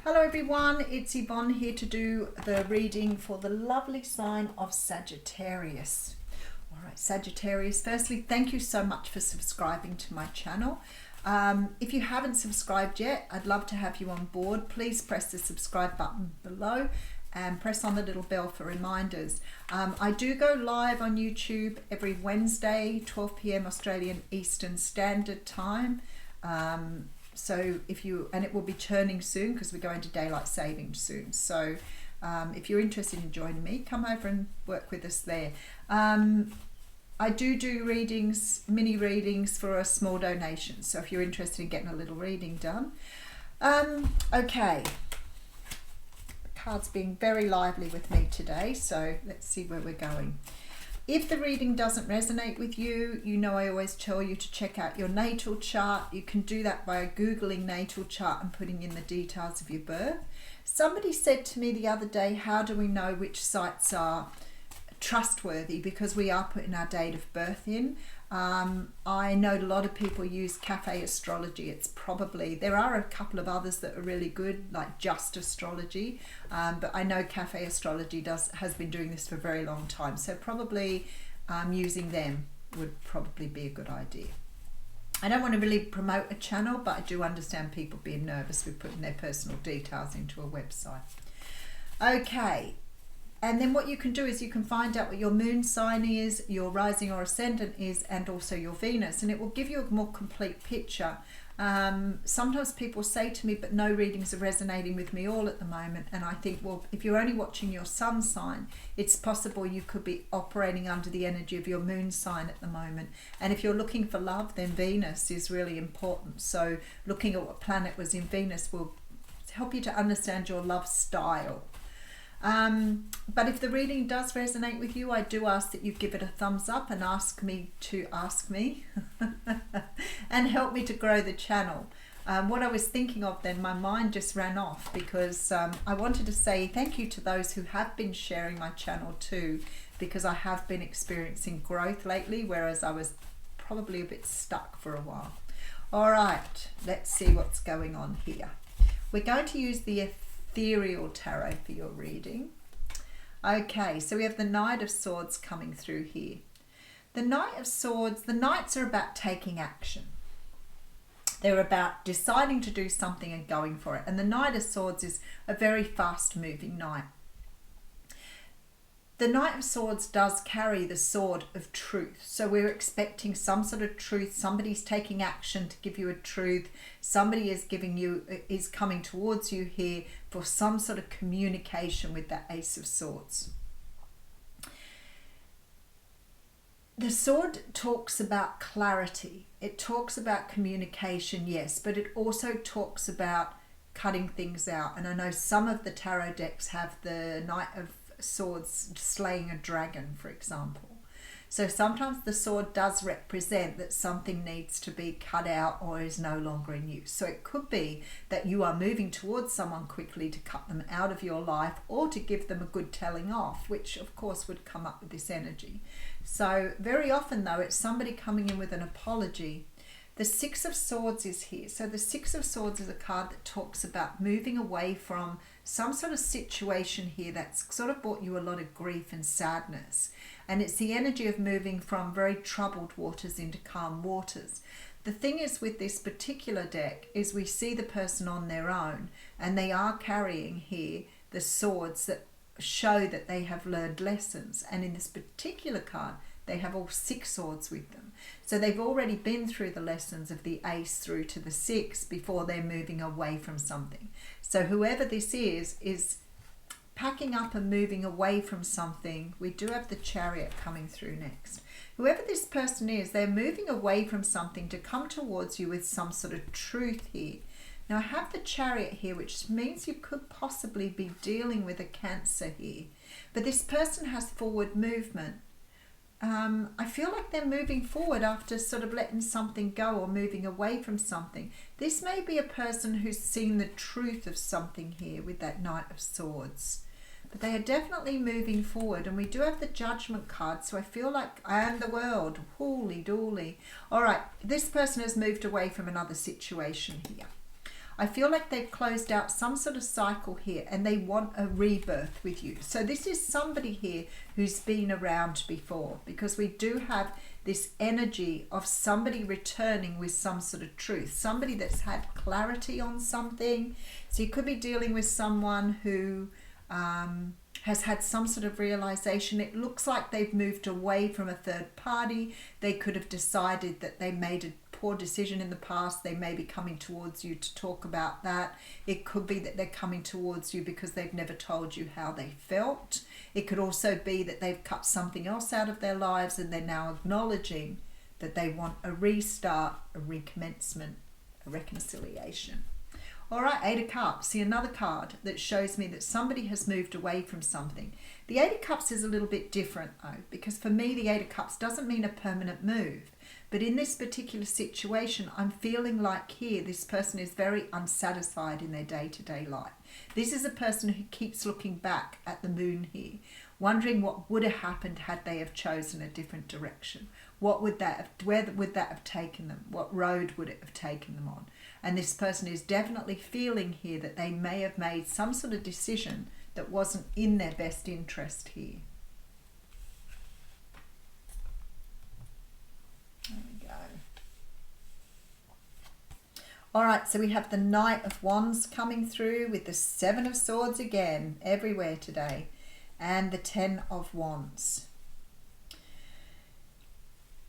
Hello everyone, it's Yvonne here to do the reading for the lovely sign of Sagittarius. Alright, Sagittarius, firstly, thank you so much for subscribing to my channel. If you haven't subscribed yet, I'd love to have you on board. Please press the subscribe button below and press on the little bell for reminders. I do go live on YouTube every Wednesday, 12 p.m. Australian Eastern Standard Time. So and it will be turning soon because we're going to daylight saving soon. So if you're interested in joining me, come over and work with us there. I do readings, mini readings for a small donation. So if you're interested in getting a little reading done. Okay. The card's being very lively with me today. So let's see where we're going. If the reading doesn't resonate with you, you know I always tell you to check out your natal chart. You can do that by Googling natal chart and putting in the details of your birth. Somebody said to me the other day, how do we know which sites are trustworthy? Because we are putting our date of birth in. I know a lot of people use cafe astrology. There are a couple of others that are really good, like Just Astrology, but I know cafe astrology has been doing this for a very long time, so probably using them would probably be a good idea. I don't want to really promote a channel, but I do understand people being nervous with putting their personal details into a website. Okay. And then what you can do is you can find out what your moon sign is, your rising or ascendant is, and also your Venus. And it will give you a more complete picture. Sometimes people say to me, but no readings are resonating with me all at the moment. And I think, well, if you're only watching your sun sign, it's possible you could be operating under the energy of your moon sign at the moment. And if you're looking for love, then Venus is really important. So looking at what planet was in Venus will help you to understand your love style. But if the reading does resonate with you, I do ask that you give it a thumbs up and ask me and help me to grow the channel. What I was thinking of then, my mind just ran off because I wanted to say thank you to those who have been sharing my channel too, because I have been experiencing growth lately, whereas I was probably a bit stuck for a while. All right, let's see what's going on here. We're going to use the Ethereal Tarot for your reading. Okay, so we have the Knight of Swords coming through here. The Knight of Swords, the Knights are about taking action. They're about deciding to do something and going for it. And the Knight of Swords is a very fast moving knight. The Knight of Swords does carry the sword of truth. So we're expecting some sort of truth. Somebody's taking action to give you a truth. Somebody is coming towards you here for some sort of communication with that Ace of Swords. The sword talks about clarity. It talks about communication, yes, but it also talks about cutting things out. And I know some of the tarot decks have the Knight of Swords slaying a dragon, for example. So sometimes the sword does represent that something needs to be cut out or is no longer in use. So it could be that you are moving towards someone quickly to cut them out of your life or to give them a good telling off, which of course would come up with this energy. So very often though, it's somebody coming in with an apology. The Six of Swords is here. So the Six of Swords is a card that talks about moving away from some sort of situation here that's sort of brought you a lot of grief and sadness. And it's the energy of moving from very troubled waters into calm waters. The thing is with this particular deck is we see the person on their own and they are carrying here the swords that show that they have learned lessons. And in this particular card, they have all 6 swords with them. So they've already been through the lessons of the Ace through to the 6 before they're moving away from something. So whoever this is packing up and moving away from something. We do have the Chariot coming through next. Whoever this person is, they're moving away from something to come towards you with some sort of truth here. Now I have the Chariot here, which means you could possibly be dealing with a Cancer here. But this person has forward movement. I feel like they're moving forward after sort of letting something go or moving away from something. This may be a person who's seen the truth of something here with that Knight of Swords. But they are definitely moving forward. And we do have the Judgment card. So I feel like I am the world. Holy dooly. All right. This person has moved away from another situation here. I feel like they've closed out some sort of cycle here and they want a rebirth with you. So this is somebody here who's been around before, because we do have this energy of somebody returning with some sort of truth, somebody that's had clarity on something. So you could be dealing with someone who has had some sort of realization. It looks like they've moved away from a third party. They could have decided that they made a poor decision in the past. They may be coming towards you to talk about that. It could be that they're coming towards you because they've never told you how they felt. It could also be that they've cut something else out of their lives and they're now acknowledging that they want a restart, a recommencement, a reconciliation. All right, Eight of Cups. See, another card that shows me that somebody has moved away from something. The Eight of Cups is a little bit different though, because for me the Eight of Cups doesn't mean a permanent move. But in this particular situation, I'm feeling like here this person is very unsatisfied in their day-to-day life. This is a person who keeps looking back at the moon here, wondering what would have happened had they have chosen a different direction. What would that have, where would that have taken them? What road would it have taken them on? And this person is definitely feeling here that they may have made some sort of decision that wasn't in their best interest here. There we go. All right, so we have the Knight of Wands coming through with the Seven of Swords again, everywhere today, and the Ten of Wands.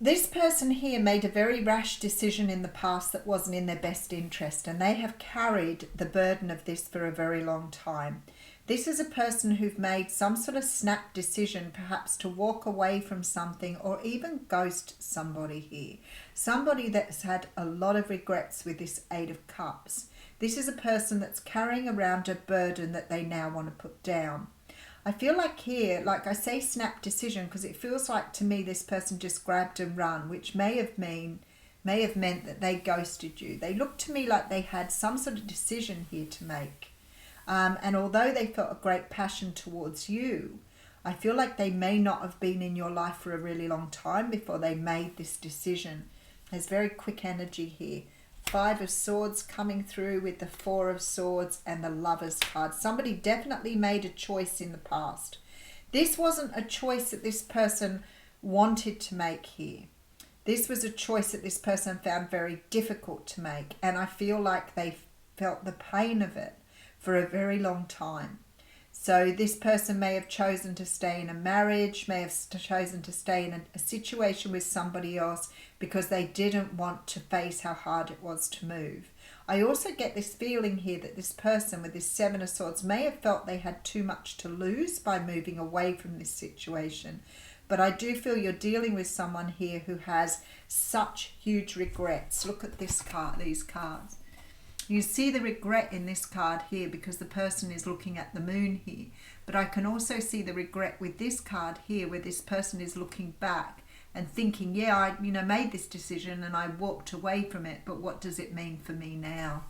This person here made a very rash decision in the past that wasn't in their best interest, and they have carried the burden of this for a very long time. This is a person who've made some sort of snap decision, perhaps to walk away from something or even ghost somebody here. Somebody that's had a lot of regrets with this Eight of Cups. This is a person that's carrying around a burden that they now want to put down. I feel like here, like I say snap decision, because it feels like to me this person just grabbed and run, which may have meant that they ghosted you. They look to me like they had some sort of decision here to make. And although they felt a great passion towards you, I feel like they may not have been in your life for a really long time before they made this decision. There's very quick energy here. Five of Swords coming through with the Four of Swords and the Lovers card. Somebody definitely made a choice in the past. This wasn't a choice that this person wanted to make here. This was a choice that this person found very difficult to make, and I feel like they felt the pain of it for a very long time. So this person may have chosen to stay in a marriage, may have chosen to stay in a situation with somebody else because they didn't want to face how hard it was to move. I also get this feeling here that this person with this Seven of Swords may have felt they had too much to lose by moving away from this situation. But I do feel you're dealing with someone here who has such huge regrets. Look at this card, these cards. You see the regret in this card here because the person is looking at the moon here. But I can also see the regret with this card here where this person is looking back and thinking, yeah, I made this decision and I walked away from it, but what does it mean for me now?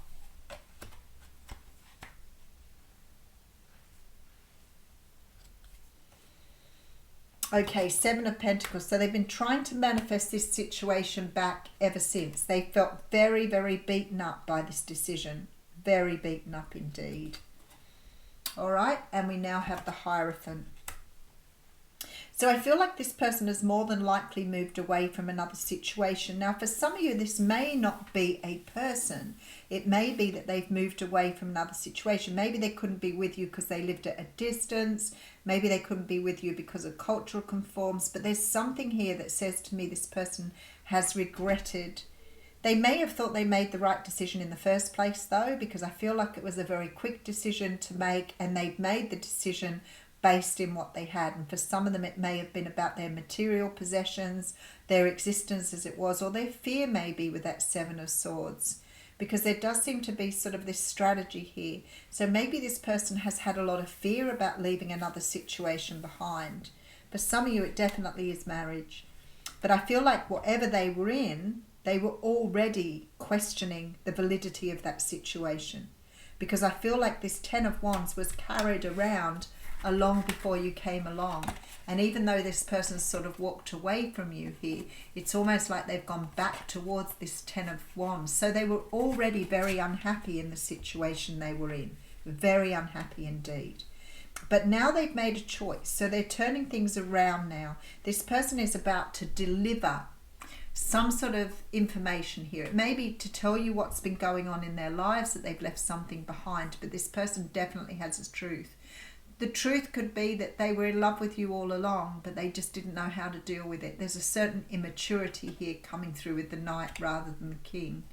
Okay, Seven of Pentacles. So they've been trying to manifest this situation back ever since. They felt very, very beaten up by this decision. Very beaten up indeed. All right, and we now have the Hierophant. So I feel like this person has more than likely moved away from another situation. Now, for some of you, this may not be a person. It may be that they've moved away from another situation. Maybe they couldn't be with you because they lived at a distance. Maybe they couldn't be with you because of cultural conforms. But there's something here that says to me this person has regretted. They may have thought they made the right decision in the first place, though, because I feel like it was a very quick decision to make, and they've made the decision based in what they had. And for some of them it may have been about their material possessions, their existence as it was, or their fear maybe with that Seven of Swords, because there does seem to be sort of this strategy here. So maybe this person has had a lot of fear about leaving another situation behind. For some of you it definitely is marriage, but I feel like whatever they were in, they were already questioning the validity of that situation, because I feel like this Ten of Wands was carried around along before you came along. And even though this person sort of walked away from you here, it's almost like they've gone back towards this Ten of Wands. So they were already very unhappy in the situation they were in. Very unhappy indeed. But now they've made a choice. So they're turning things around now. This person is about to deliver some sort of information here. It may be to tell you what's been going on in their lives, that they've left something behind, but this person definitely has its truth. The truth could be that they were in love with you all along, but they just didn't know how to deal with it. There's a certain immaturity here coming through with the Knight rather than the King.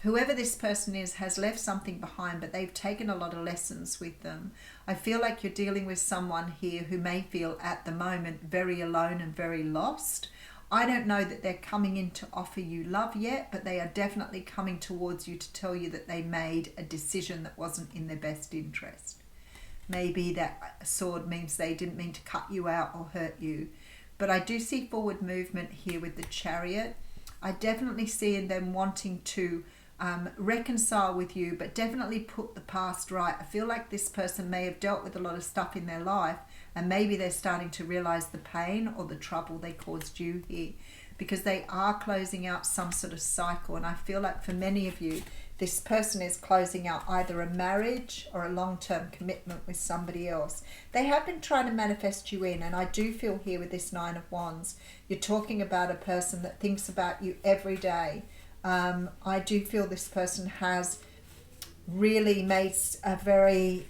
Whoever this person is has left something behind, but they've taken a lot of lessons with them. I feel like you're dealing with someone here who may feel at the moment very alone and very lost. I don't know that they're coming in to offer you love yet, but they are definitely coming towards you to tell you that they made a decision that wasn't in their best interest. Maybe that sword means they didn't mean to cut you out or hurt you. But I do see forward movement here with the Chariot. I definitely see in them wanting to reconcile with you, but definitely put the past right. I feel like this person may have dealt with a lot of stuff in their life, and maybe they're starting to realize the pain or the trouble they caused you here, because they are closing out some sort of cycle. And I feel like for many of you, this person is closing out either a marriage or a long-term commitment with somebody else. They have been trying to manifest you in, and I do feel here with this Nine of Wands, you're talking about a person that thinks about you every day. I do feel this person has really made a very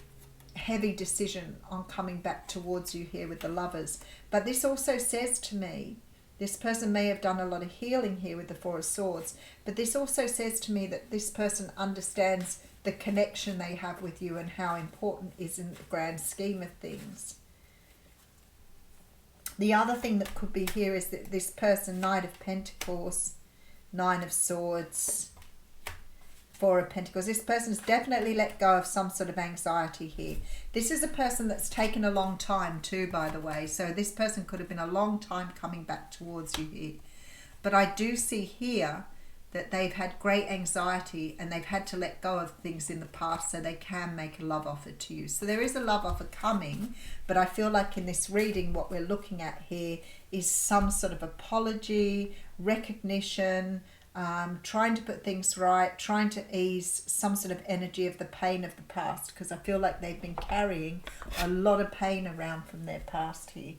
heavy decision on coming back towards you here with the Lovers. But this also says to me, this person may have done a lot of healing here with the Four of Swords, but this also says to me that this person understands the connection they have with you and how important it is in the grand scheme of things. The other thing that could be here is that this person, Knight of Pentacles, Nine of Swords, Four of Pentacles. This person's definitely let go of some sort of anxiety here. This is a person that's taken a long time too, by the way. So this person could have been a long time coming back towards you here. But I do see here that they've had great anxiety and they've had to let go of things in the past so they can make a love offer to you. So there is a love offer coming, but I feel like in this reading what we're looking at here is some sort of apology, recognition, trying to put things right, trying to ease some sort of energy of the pain of the past, because I feel like they've been carrying a lot of pain around from their past here.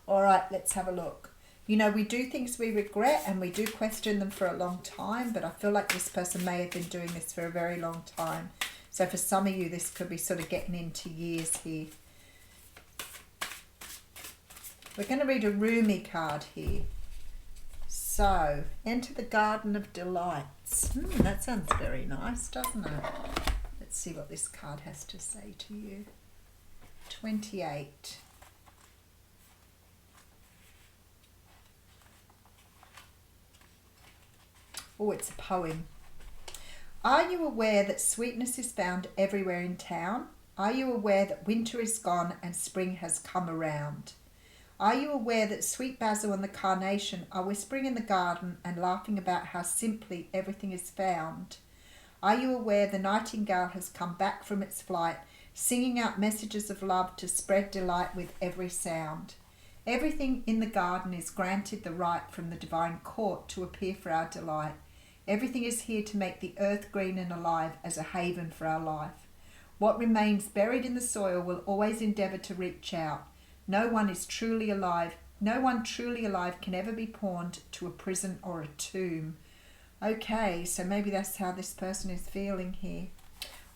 All right, let's have a look. You know, we do things we regret and we do question them for a long time, but I feel like this person may have been doing this for a very long time. So for some of you, this could be sort of getting into years here. We're going to read a Rumi card here. So, enter the Garden of Delights. That sounds very nice, doesn't it? Let's see what this card has to say to you. 28. Oh, it's a poem. Are you aware that sweetness is found everywhere in town? Are you aware that winter is gone and spring has come around? Are you aware that sweet basil and the carnation are whispering in the garden and laughing about how simply everything is found? Are you aware the nightingale has come back from its flight, singing out messages of love to spread delight with every sound? Everything in the garden is granted the right from the divine court to appear for our delight. Everything is here to make the earth green and alive as a haven for our life. What remains buried in the soil will always endeavour to reach out. No one is truly alive. No one truly alive can ever be pawned to a prison or a tomb. Okay, so maybe that's how this person is feeling here.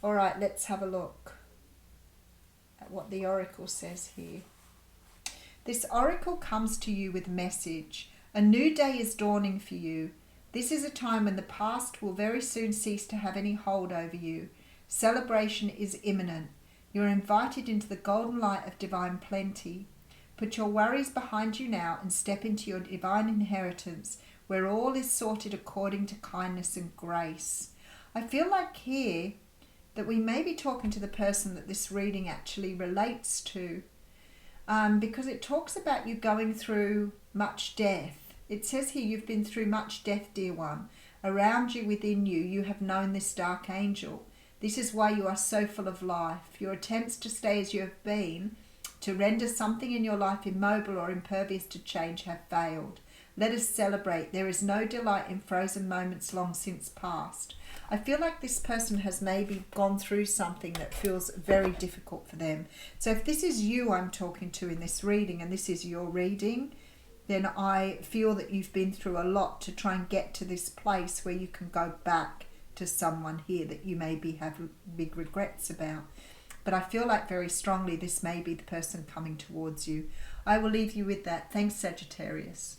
All right, let's have a look at what the oracle says here. This oracle comes to you with a message. A new day is dawning for you. This is a time when the past will very soon cease to have any hold over you. Celebration is imminent. You're invited into the golden light of divine plenty. Put your worries behind you now and step into your divine inheritance, where all is sorted according to kindness and grace. I feel like here that we may be talking to the person that this reading actually relates to, because it talks about you going through much death. It says here you've been through much death, dear one. Around you, within you, you have known this dark angel. This is why you are so full of life. Your attempts to stay as you have been to render something in your life immobile or impervious to change have failed. Let us celebrate. There is no delight in frozen moments long since past. I feel like this person has maybe gone through something that feels very difficult for them. So if this is you I'm talking to in this reading, and this is your reading, then I feel that you've been through a lot to try and get to this place where you can go back to someone here that you maybe have big regrets about. But I feel like very strongly this may be the person coming towards you. I will leave you with that. Thanks, Sagittarius.